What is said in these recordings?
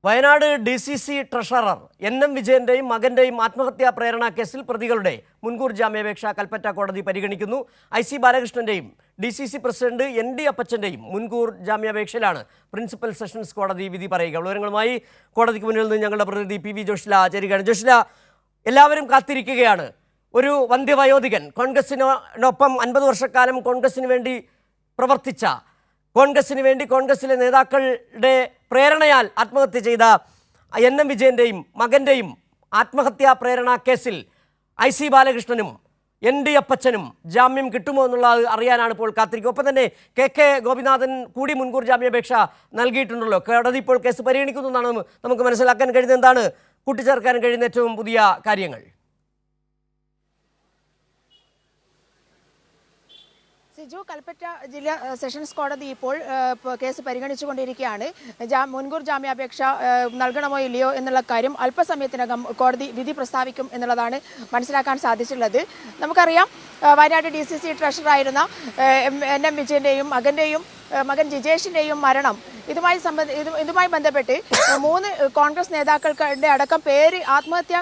Wayanad DCC treasurer NM വിജയന്റെയും മകന്റെയും ആത്മഹത്യാ പ്രേരണാ കേസിൽ പ്രതികളുടെ മുൻകൂർ ജാമ്യാപേക്ഷ കൽപ്പറ്റ കോടതി പരിഗണിക്കുന്നു. IC ബാലകൃഷ്ണന്റെയും DCC പ്രസിഡന്റ് ND അപ്പച്ചന്റെയും മുൻകൂർ ജാമ്യാപേക്ഷയിലാണ് പ്രിൻസിപ്പൽ സെഷൻസ് കോടതി വിധി പറയുക. വിവരങ്ങളുമായി കോടതിക്ക് മുന്നിൽ നിന്ന് ഞങ്ങളുടെ പ്രതിനിധി PV ജോഷില ചേരുകയാണ്. ജോഷില, എല്ലാവരും കാത്തിരിക്കുകയാണ്. ഒരു വന്ധ്യവയോധികൻ, കോൺഗ്രസിനൊപ്പം 50 വർഷക്കാലം കോൺഗ്രസിന് വേണ്ടി പ്രവർത്തിച്ച, കോൺഗ്രസിന് വേണ്ടി കോൺഗ്രസിലെ നേതാക്കളുടെ പ്രേരണയാൽ ആത്മഹത്യ ചെയ്ത NM വിജയന്റെയും മകന്റെയും ആത്മഹത്യാ പ്രേരണാ കേസിൽ IC ബാലകൃഷ്ണനും ND അപ്പച്ചനും ജാമ്യം കിട്ടുമോ എന്നുള്ളത് അറിയാനാണ് ഇപ്പോൾ കാത്തിരിക്കുക. ഒപ്പം തന്നെ KK ഗോപിനാഥൻ കൂടി മുൻകൂർ ജാമ്യാപേക്ഷ നൽകിയിട്ടുണ്ടല്ലോ. കോടതി ഇപ്പോൾ കേസ് പരിഗണിക്കുന്നു എന്നാണ് നമുക്ക് മനസ്സിലാക്കാൻ കഴിയുന്നത്. എന്താണ് കൂട്ടിച്ചേർക്കാൻ കഴിയുന്ന ഏറ്റവും പുതിയ കാര്യങ്ങൾ? സിജു, കൽപ്പറ്റ ജില്ലാ സെഷൻസ് കോടതി ഇപ്പോൾ കേസ് പരിഗണിച്ചുകൊണ്ടിരിക്കുകയാണ്. മുൻകൂർ ജാമ്യാപേക്ഷ നൽകണമോ ഇല്ലയോ എന്നുള്ള കാര്യം അല്പസമയത്തിനകം കോടതി വിധി പ്രസ്താവിക്കും എന്നുള്ളതാണ് മനസ്സിലാക്കാൻ സാധിച്ചിട്ടുള്ളത്. നമുക്കറിയാം, വയനാട് DCC ട്രഷറായിരുന്ന NM വിജയന്റെയും മകൻ ജിജേഷിന്റെയും മരണം ഇതുമായി ബന്ധപ്പെട്ട് 3 കോൺഗ്രസ് നേതാക്കളുടെ അടക്കം പേര് ആത്മഹത്യ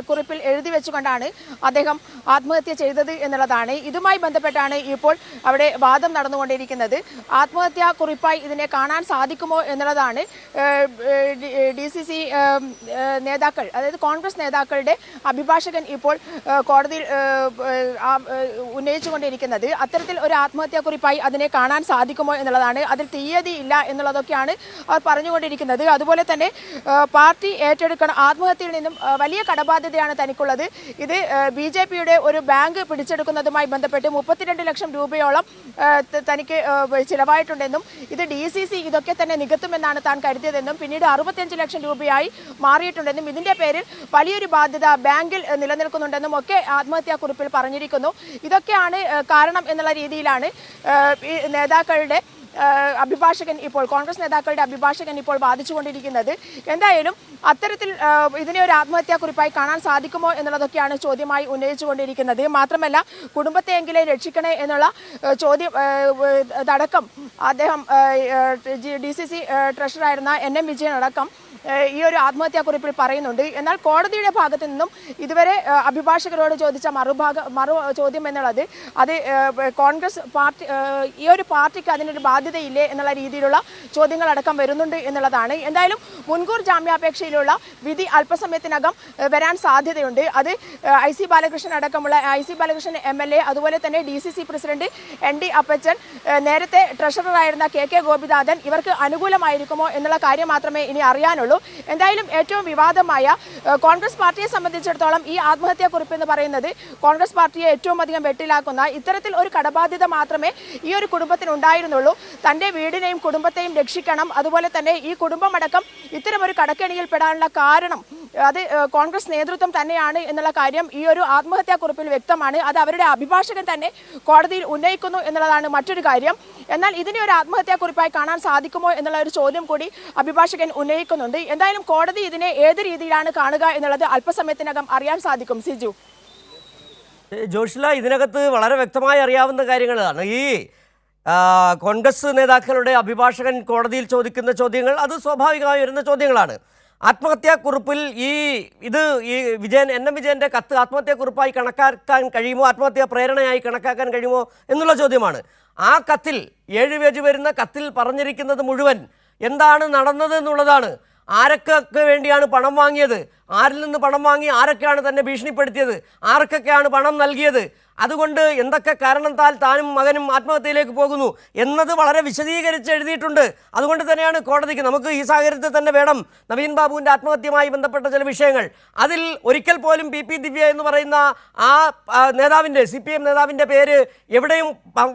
കുറിപ്പിൽ എഴുതി വെച്ചുകൊണ്ടാണ് അദ്ദേഹം ആത്മഹത്യ ചെയ്തത് എന്നുള്ളതാണ്. ഇതുമായി ബന്ധപ്പെട്ടാണ് ഇപ്പോൾ അവിടെ വാദം നടന്നുകൊണ്ടിരിക്കുന്നത്. ആത്മഹത്യാ കുറിപ്പായി ഇതിനെ കാണാൻ സാധിക്കുമോ എന്നുള്ളതാണ് DCC നേതാക്കൾ, അതായത് കോൺഗ്രസ് നേതാക്കളുടെ അഭിഭാഷകൻ ഇപ്പോൾ കോടതിയിൽ ഉന്നയിച്ചുകൊണ്ടിരിക്കുന്നത്. അത്തരത്തിൽ ഒരു ആത്മഹത്യാ കുറിപ്പായി അതിനെ കാണാൻ സാധിക്കുമോ എന്നുള്ളതാണ്. അതിൽ തീയതി ഇല്ല എന്നുള്ളതൊക്കെയാണ് അവർ പറഞ്ഞുകൊണ്ടിരിക്കുന്നത്. അതുപോലെ തന്നെ പാർട്ടി ഏറ്റെടുക്കണം, ആത്മഹത്യയിൽ നിന്നും വലിയ കടബാധ്യതയാണ് തനിക്കുള്ളത്. ഇത് BJPയുടെ ഒരു ബാങ്ക് പിടിച്ചെടുക്കുന്നതുമായി ബന്ധപ്പെട്ട് 32 ലക്ഷം രൂപയോളം തനിക്ക് ചിലവായിട്ടുണ്ടെന്നും ഇത് DCC ഇതൊക്കെ തന്നെ നികത്തുമെന്നാണ് താൻ കരുതിയതെന്നും പിന്നീട് 65 ലക്ഷം രൂപയായി മാറിയിട്ടുണ്ടെന്നും ഇതിന്റെ പേരിൽ വലിയൊരു ബാധ്യത ബാങ്കിൽ നിലനിൽക്കുന്നുണ്ടെന്നും ഒക്കെ ആത്മഹത്യാ കുറിപ്പിൽ പറഞ്ഞിരിക്കുന്നു. ഇതൊക്കെയാണ് കാരണം എന്നുള്ള രീതിയിലാണ് നേതാക്കളുടെ അഭിഭാഷകൻ ഇപ്പോൾ, കോൺഗ്രസ് നേതാക്കളുടെ അഭിഭാഷകൻ ഇപ്പോൾ വാദിച്ചുകൊണ്ടിരിക്കുന്നത്. എന്തായാലും അത്തരത്തിൽ ഇതിനെ ഒരു ആത്മഹത്യാ കുറിപ്പായി കാണാൻ സാധിക്കുമോ എന്നുള്ളതൊക്കെയാണ് ചോദ്യമായി ഉന്നയിച്ചുകൊണ്ടിരിക്കുന്നത്. മാത്രമല്ല, കുടുംബത്തെയെങ്കിലും രക്ഷിക്കണേ എന്നുള്ള ചോദ്യം അടക്കം അദ്ദേഹം DCC ട്രഷറായിരുന്ന NM വിജയൻ അടക്കം ഈ ഒരു ആത്മഹത്യാ കുറിപ്പിൽ പറയുന്നുണ്ട്. എന്നാൽ കോടതിയുടെ ഭാഗത്തു നിന്നും ഇതുവരെ അഭിഭാഷകരോട് ചോദിച്ച മറു ചോദ്യം എന്നുള്ളത് അത് കോൺഗ്രസ് പാർട്ടി, ഈ ഒരു പാർട്ടിക്ക് അതിനൊരു ബാധ്യതയില്ലേ എന്നുള്ള രീതിയിലുള്ള ചോദ്യങ്ങളടക്കം വരുന്നുണ്ട് എന്നുള്ളതാണ്. എന്തായാലും മുൻകൂർ ജാമ്യാപേക്ഷയിലുള്ള വിധി അല്പസമയത്തിനകം വരാൻ സാധ്യതയുണ്ട്. അത് IC ബാലകൃഷ്ണൻ അടക്കമുള്ള IC ബാലകൃഷ്ണൻ MLA, അതുപോലെ തന്നെ DCC പ്രസിഡന്റ് ND അപ്പച്ചൻ, നേരത്തെ ട്രഷററായിരുന്ന KK ഗോപിനാഥൻ, ഇവർക്ക് അനുകൂലമായിരിക്കുമോ എന്നുള്ള കാര്യം മാത്രമേ ഇനി അറിയാനുള്ളൂ. എന്തായാലും ഏറ്റവും വിവാദമായ കോൺഗ്രസ് പാർട്ടിയെ സംബന്ധിച്ചിടത്തോളം ഈ ആത്മഹത്യാ കുറിപ്പ് എന്ന് പറയുന്നത് കോൺഗ്രസ് പാർട്ടിയെ ഏറ്റവും അധികം വെട്ടിലാക്കുന്ന, ഇത്തരത്തിൽ ഒരു കടബാധ്യത മാത്രമേ ഈ ഒരു കുടുംബത്തിന് ഉണ്ടായിരുന്നുള്ളൂ. തൻ്റെ വീടിനെയും കുടുംബത്തെയും രക്ഷിക്കണം, അതുപോലെ തന്നെ ഈ കുടുംബമടക്കം ഇത്തരം ഒരു കടക്കെണിയിൽ പെടാനുള്ള കാരണം അത് കോൺഗ്രസ് നേതൃത്വം തന്നെയാണ് എന്നുള്ള കാര്യം ഈ ഒരു ആത്മഹത്യാ കുറിപ്പിൽ വ്യക്തമാണ്. അത് അവരുടെ അഭിഭാഷകൻ തന്നെ കോടതിയിൽ ഉന്നയിക്കുന്നു എന്നുള്ളതാണ് മറ്റൊരു കാര്യം. എന്നാൽ ഇതിനെ ഒരു ആത്മഹത്യാ കുറിപ്പായി കാണാൻ സാധിക്കുമോ എന്നുള്ള ഒരു ചോദ്യം കൂടി അഭിഭാഷകൻ ഉന്നയിക്കുന്നുണ്ട്. എന്തായാലും കോടതി ഇതിനെ ഏത് രീതിയിലാണ് കാണുക എന്നുള്ളത് അല്പസമയത്തിനകം അറിയാൻ സാധിക്കും. സിജു, ജോഷില, ഇതിനകത്ത് വളരെ വ്യക്തമായി അറിയാവുന്ന കാര്യങ്ങളാണ്. ഈ കോൺഗ്രസ് നേതാക്കളുടെ അഭിഭാഷകൻ കോടതിയിൽ ചോദിക്കുന്ന ചോദ്യങ്ങൾ അത് സ്വാഭാവികമായി വരുന്ന ചോദ്യങ്ങളാണ്. ആത്മഹത്യാക്കുറിപ്പിൽ NM വിജയൻ്റെ കത്ത് ആത്മഹത്യാക്കുറിപ്പായി കണക്കാക്കാൻ കഴിയുമോ, ആത്മഹത്യാ പ്രേരണയായി കണക്കാക്കാൻ കഴിയുമോ എന്നുള്ള ചോദ്യമാണ്. ആ കത്തിൽ 7 പേജ് വരുന്ന കത്തിൽ പറഞ്ഞിരിക്കുന്നത് മുഴുവൻ എന്താണ് നടന്നത് എന്നുള്ളതാണ്. ആരൊക്കെ വേണ്ടിയാണ് പണം വാങ്ങിയത്, ആരിൽ നിന്ന് പണം വാങ്ങി, ആരൊക്കെയാണ് തന്നെ ഭീഷണിപ്പെടുത്തിയത്, ആർക്കൊക്കെയാണ് പണം നൽകിയത്, അതുകൊണ്ട് എന്തൊക്കെ കാരണത്താൽ താനും മകനും ആത്മഹത്യയിലേക്ക് പോകുന്നു എന്നത് വളരെ വിശദീകരിച്ച് എഴുതിയിട്ടുണ്ട്. അതുകൊണ്ട് തന്നെയാണ് കോടതിക്ക് നമുക്ക് ഈ സാഹചര്യത്തിൽ തന്നെ വേണം നവീൻ ബാബുവിൻ്റെ ആത്മഹത്യയുമായി ബന്ധപ്പെട്ട ചില വിഷയങ്ങൾ. അതിൽ ഒരിക്കൽ പോലും PP ദിവ്യ എന്ന് പറയുന്ന ആ നേതാവിൻ്റെ, CPM നേതാവിൻ്റെ പേര് എവിടെയും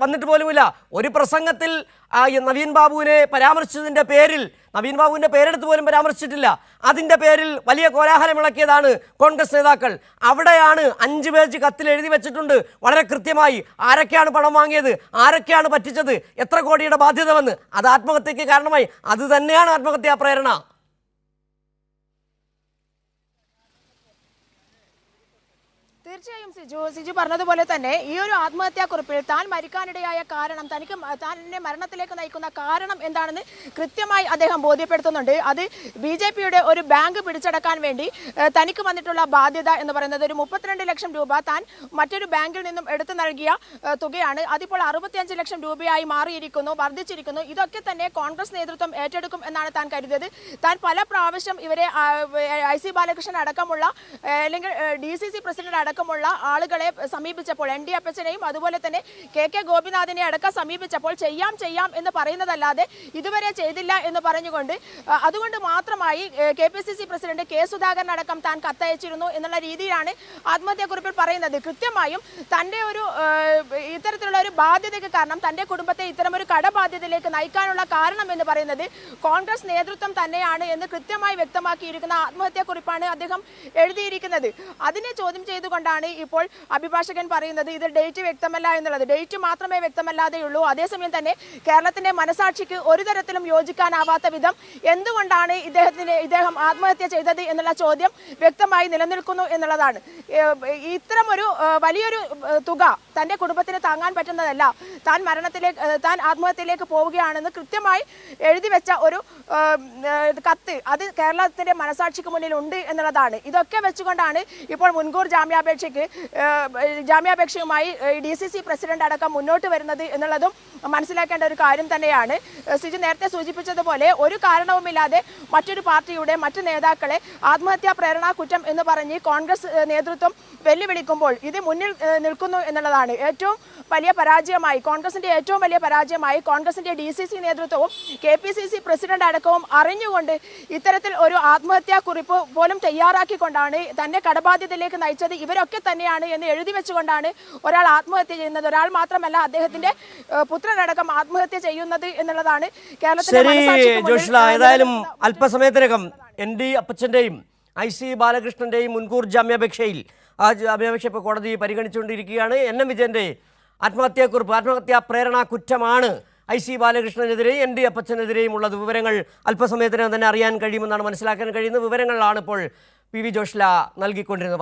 വന്നിട്ട് പോലുമില്ല. ഒരു പ്രസംഗത്തിൽ നവീൻ ബാബുവിനെ പരാമർശിച്ചതിൻ്റെ പേരിൽ, നവീൻ ബാബുവിൻ്റെ പേരെടുത്ത് പോലും പരാമർശിച്ചിട്ടില്ല. അതിൻ്റെ പേരിൽ വലിയ കോലാഹലമിളക്കിയതാണ് കോൺഗ്രസ് നേതാക്കൾ. അവിടെയാണ് 5 പേജ് കത്തിൽ എഴുതി വെച്ചിട്ടുണ്ട് വളരെ കൃത്യമായി ആരൊക്കെയാണ് പണം വാങ്ങിയത്, ആരൊക്കെയാണ് പറ്റിച്ചത്, എത്ര കോടിയുടെ ബാധ്യത വന്ന്. അത് ആത്മഹത്യക്ക് കാരണമായി. അത് തന്നെയാണ് ആത്മഹത്യാ പ്രേരണ. തീർച്ചയായും സിജു പറഞ്ഞതുപോലെ തന്നെ ഈ ഒരു ആത്മഹത്യാക്കുറിപ്പിൽ താൻ മരിക്കാനിടയായ കാരണം തന്നെ മരണത്തിലേക്ക് നയിക്കുന്ന കാരണം എന്താണെന്ന് കൃത്യമായി അദ്ദേഹം ബോധ്യപ്പെടുത്തുന്നുണ്ട്. അത് BJPയുടെ ഒരു ബാങ്ക് പിടിച്ചടക്കാൻ വേണ്ടി തനിക്ക് വന്നിട്ടുള്ള ബാധ്യത എന്ന് പറയുന്നത് ഒരു 32 ലക്ഷം രൂപ താൻ മറ്റൊരു ബാങ്കിൽ നിന്നും എടുത്തു നൽകിയ തുകയാണ്. അതിപ്പോൾ 65 ലക്ഷം രൂപയായി മാറിയിരിക്കുന്നു, വർദ്ധിച്ചിരിക്കുന്നു. ഇതൊക്കെ തന്നെ കോൺഗ്രസ് നേതൃത്വം ഏറ്റെടുക്കും എന്നാണ് താൻ കരുതിയത്. താൻ പല പ്രാവശ്യം ഇവരെ IC ബാലകൃഷ്ണൻ അടക്കമുള്ള അല്ലെങ്കിൽ DCC പ്രസിഡന്റ് അടക്കമുള്ള ആളുകളെ സമീപിച്ചപ്പോൾ ND അപ്പച്ചനെയും അതുപോലെ തന്നെ KK ഗോപിനാഥിനെ അടക്കം സമീപിച്ചപ്പോൾ ചെയ്യാം എന്ന് പറയുന്നതല്ലാതെ ഇതുവരെ ചെയ്തില്ല എന്ന് പറഞ്ഞുകൊണ്ട് അതുകൊണ്ട് മാത്രമായി KPCC പ്രസിഡന്റ് K സുധാകരൻ അടക്കം താൻ കത്തയച്ചിരുന്നു എന്നുള്ള രീതിയിലാണ് ആത്മഹത്യാക്കുറിപ്പിൽ പറയുന്നത്. കൃത്യമായും തൻ്റെ ഒരു ഇത്തരത്തിലുള്ള ഒരു ബാധ്യതയ്ക്ക് കാരണം തൻ്റെ കുടുംബത്തെ ഇത്തരമൊരു കടബാധ്യതയിലേക്ക് നയിക്കാനുള്ള കാരണം എന്ന് പറയുന്നത് കോൺഗ്രസ് നേതൃത്വം തന്നെയാണ് എന്ന് കൃത്യമായി വ്യക്തമാക്കിയിരിക്കുന്ന ആത്മഹത്യാക്കുറിപ്പാണ് അദ്ദേഹം എഴുതിയിരിക്കുന്നത്. അതിനെ ചോദ്യം ചെയ്തുകൊണ്ടാണ് ഇപ്പോൾ അഭിഭാഷകൻ പറയുന്നത് ഇത് ഡേറ്റ് വ്യക്തമല്ല എന്നുള്ളത്. ഡേറ്റ് മാത്രമേ വ്യക്തമല്ലാതെയുള്ളൂ. അതേസമയം തന്നെ കേരളത്തിന്റെ മനസാക്ഷിക്ക് ഒരു തരത്തിലും യോജിക്കാനാവാത്ത വിധം എന്തുകൊണ്ടാണ് ഇദ്ദേഹം ആത്മഹത്യ ചെയ്തത് എന്നുള്ള ചോദ്യം വ്യക്തമായി നിലനിൽക്കുന്നു എന്നുള്ളതാണ്. ഇത്തരമൊരു വലിയൊരു തുക തന്റെ കുടുംബത്തിന് താങ്ങാൻ പറ്റുന്നതല്ല. താൻ ആത്മഹത്യയിലേക്ക് പോവുകയാണെന്ന് കൃത്യമായി എഴുതി വെച്ച ഒരു കത്ത് അത് കേരളത്തിന്റെ മനസാക്ഷിക്ക് മുന്നിൽ ഉണ്ട് എന്നുള്ളതാണ്. ഇതൊക്കെ വെച്ചുകൊണ്ടാണ് ഇപ്പോൾ മുൻകൂർ ജാമ്യാപേക്ഷയുമായി DCC പ്രസിഡന്റ് അടക്കം മുന്നോട്ട് വരുന്നത് എന്നുള്ളതും മനസ്സിലാക്കേണ്ട ഒരു കാര്യം തന്നെയാണ്. സിജു നേരത്തെ സൂചിപ്പിച്ചതുപോലെ ഒരു കാരണവുമില്ലാതെ മറ്റൊരു പാർട്ടിയുടെ മറ്റു നേതാക്കളെ ആത്മഹത്യാ പ്രേരണാ കുറ്റം എന്ന് പറഞ്ഞ് കോൺഗ്രസ് നേതൃത്വം വെല്ലുവിളിക്കുമ്പോൾ ഇത് മുന്നിൽ നിൽക്കുന്നു എന്നുള്ളതാണ് ഏറ്റവും വലിയ പരാജയമായി. കോൺഗ്രസിന്റെ ഏറ്റവും വലിയ പരാജയമായി കോൺഗ്രസിന്റെ DCC നേതൃത്വവും KPCC പ്രസിഡന്റ് അടക്കവും അറിഞ്ഞുകൊണ്ട് ഇത്തരത്തിൽ ഒരു ആത്മഹത്യാ കുറിപ്പ് പോലും തയ്യാറാക്കിക്കൊണ്ടാണ് തന്റെ കടബാധ്യതയിലേക്ക് നയിച്ചത് ഇവരൊക്കെ തന്നെയാണ് എന്ന് എഴുതി വെച്ചുകൊണ്ടാണ് ഒരാൾ ആത്മഹത്യ ചെയ്യുന്നത്. ഒരാൾ മാത്രമല്ല അദ്ദേഹത്തിന്റെ പുത്രനടക്കം ആത്മഹത്യ ചെയ്യുന്നത് എന്നുള്ളതാണ് കേരളത്തിലെ. ഏതായാലും അല്പസമയത്തിനകം ND അപ്പച്ചന്റെയും IC ബാലകൃഷ്ണന്റെയും മുൻകൂർ ജാമ്യാപേക്ഷയിൽ ആ ജാമ്യാപേക്ഷ ഇപ്പോൾ കോടതി പരിഗണിച്ചുകൊണ്ടിരിക്കുകയാണ്. NM വിജയന്റെ ആത്മഹത്യാ പ്രേരണാ കുറ്റമാണ് IC ബാലകൃഷ്ണനെതിരെയും ND അപ്പച്ചനെതിരെയും ഉള്ളത്. വിവരങ്ങൾ അല്പസമയത്തിനകം തന്നെ അറിയാൻ കഴിയുമെന്നാണ് മനസ്സിലാക്കാൻ കഴിയുന്നത്. വിവരങ്ങളാണ് ഇപ്പോൾ PV ജോഷ്ല നൽകിക്കൊണ്ടിരുന്നത്.